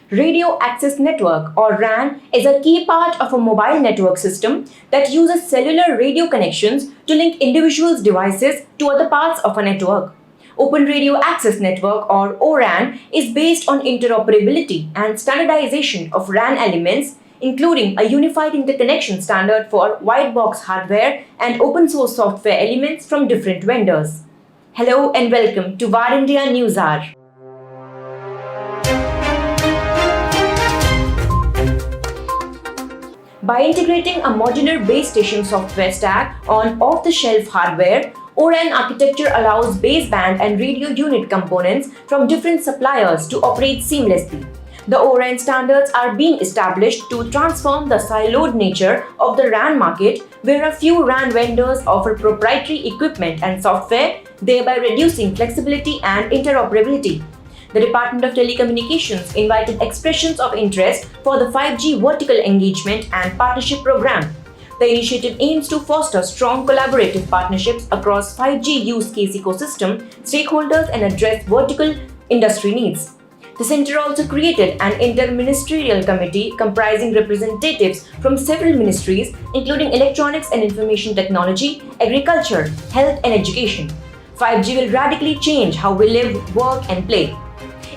Radio Access Network or RAN is a key part of a mobile network system that uses cellular radio connections to link individuals' devices to other parts of a network. Open Radio Access Network or ORAN is based on interoperability and standardization of RAN elements, including a unified interconnection standard for white box hardware and open source software elements from different vendors. Hello and welcome to VARINDIA News Hour. By integrating a modular base station software stack on off-the-shelf hardware, ORAN architecture allows baseband and radio unit components from different suppliers to operate seamlessly. The ORAN standards are being established to transform the siloed nature of the RAN market, where a few RAN vendors offer proprietary equipment and software, thereby reducing flexibility and interoperability. The Department of Telecommunications invited expressions of interest for the 5G vertical engagement and partnership program. The initiative aims to foster strong collaborative partnerships across 5G use case ecosystem stakeholders and address vertical industry needs. The center also created an inter-ministerial committee comprising representatives from several ministries, including Electronics and Information Technology, Agriculture, Health and Education. 5G will radically change how we live, work and play.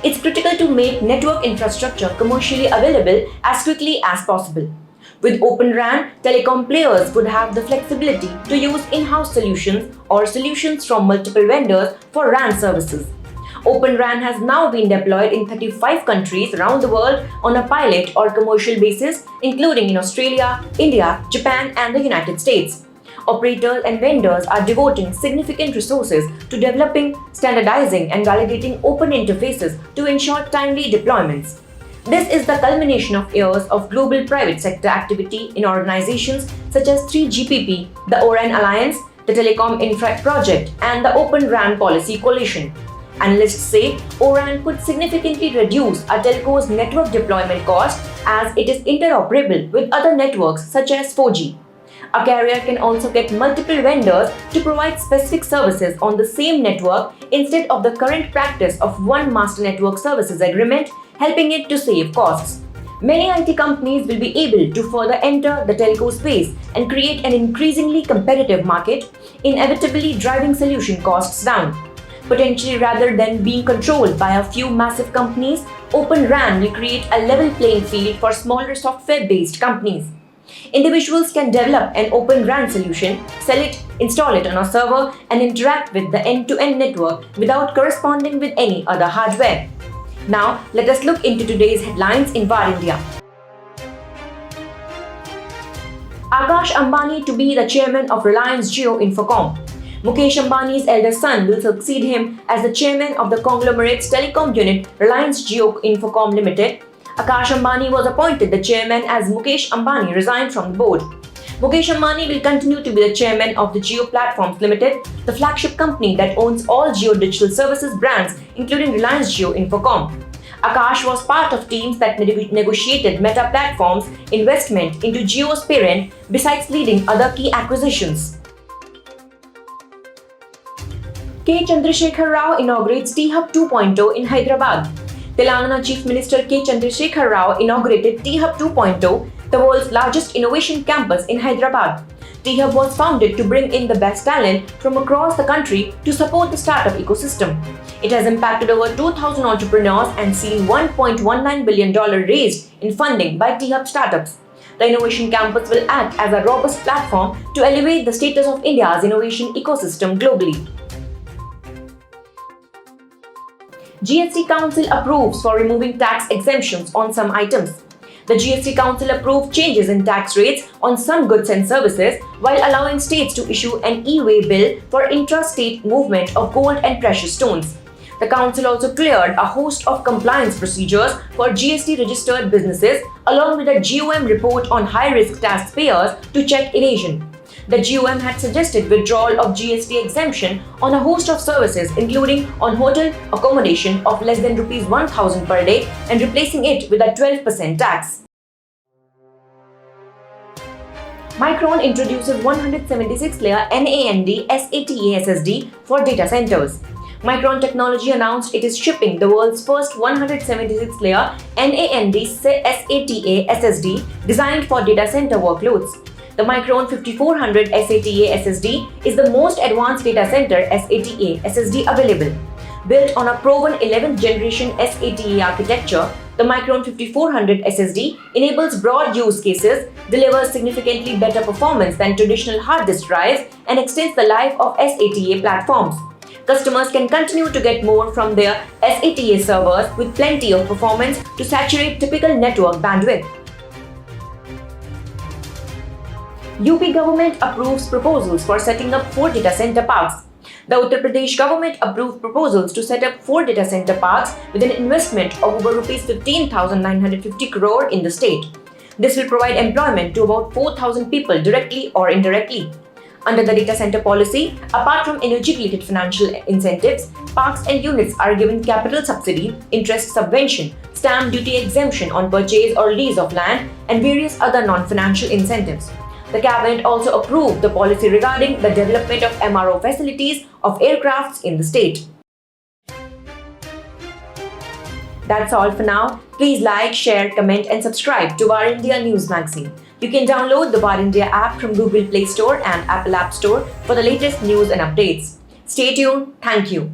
It's critical to make network infrastructure commercially available as quickly as possible. With Open RAN, telecom players would have the flexibility to use in-house solutions or solutions from multiple vendors for RAN services. Open RAN has now been deployed in 35 countries around the world on a pilot or commercial basis, including in Australia, India, Japan, and the United States. Operators and vendors are devoting significant resources to developing, standardizing, and validating open interfaces to ensure timely deployments. This is the culmination of years of global private sector activity in organizations such as 3GPP, the ORAN Alliance, the Telecom Infra Project, and the Open RAN Policy Coalition. Analysts say ORAN could significantly reduce a telco's network deployment cost as it is interoperable with other networks such as 4G. A carrier can also get multiple vendors to provide specific services on the same network instead of the current practice of one master network services agreement, helping it to save costs. Many IT companies will be able to further enter the telco space and create an increasingly competitive market, inevitably driving solution costs down. Potentially, rather than being controlled by a few massive companies, Open RAN will create a level playing field for smaller software-based companies. Individuals can develop an Open RAN solution, sell it, install it on a server, and interact with the end-to-end network without corresponding with any other hardware. Now, let us look into today's headlines in VARINDIA. AkashAmbani to be the chairman of Reliance Jio Infocomm. Mukesh Ambani's elder son will succeed him as the chairman of the conglomerate's telecom unit Reliance Jio Infocomm Limited. AkashAmbani was appointed the chairman as Mukesh Ambani resigned from the board. Mukesh Ambani will continue to be the chairman of the Jio Platforms Limited, the flagship company that owns all Jio digital services brands, including Reliance Jio Infocomm. Akash was part of teams that negotiated Meta Platforms' investment into Jio's parent, besides leading other key acquisitions. K. Chandrashekar Rao inaugurates T-Hub 2.0 in Hyderabad. Telangana Chief Minister K. Chandrashekar Rao inaugurated T-Hub 2.0, the world's largest innovation campus in Hyderabad. T-Hub was founded to bring in the best talent from across the country to support the startup ecosystem. It has impacted over 2,000 entrepreneurs and seen $1.19 billion raised in funding by T-Hub startups. The innovation campus will act as a robust platform to elevate the status of India's innovation ecosystem globally. GST Council approves for removing tax exemptions on some items. The GST Council approved changes in tax rates on some goods and services while allowing states to issue an e-way bill for intra-state movement of gold and precious stones. The Council also cleared a host of compliance procedures for GST-registered businesses along with a GOM report on high-risk taxpayers to check evasion. The GOM had suggested withdrawal of GST exemption on a host of services, including on hotel accommodation of less than Rs 1,000 per day and replacing it with a 12% tax. Micron introduces 176-layer NAND SATA SSD for data centers. Micron Technology announced it is shipping the world's first 176-layer NAND SATA SSD designed for data center workloads. The Micron 5400 SATA SSD is the most advanced data center SATA SSD available. Built on a proven 11th generation SATA architecture, the Micron 5400 SSD enables broad use cases, delivers significantly better performance than traditional hard disk drives, and extends the life of SATA platforms. Customers can continue to get more from their SATA servers with plenty of performance to saturate typical network bandwidth. UP government approves proposals for setting up 4 data center parks. The Uttar Pradesh government approved proposals to set up 4 data center parks with an investment of over Rs 15,950 crore in the state. This will provide employment to about 4,000 people directly or indirectly. Under the data center policy, apart from energy-related financial incentives, parks and units are given capital subsidy, interest subvention, stamp duty exemption on purchase or lease of land, and various other non-financial incentives. The cabinet also approved the policy regarding the development of MRO facilities of aircrafts in the state. That's all for now. Please like, share, comment and subscribe to VARINDIA News Magazine. You can download the VARINDIA app from Google Play Store and Apple App Store for the latest news and updates. Stay tuned. Thank you.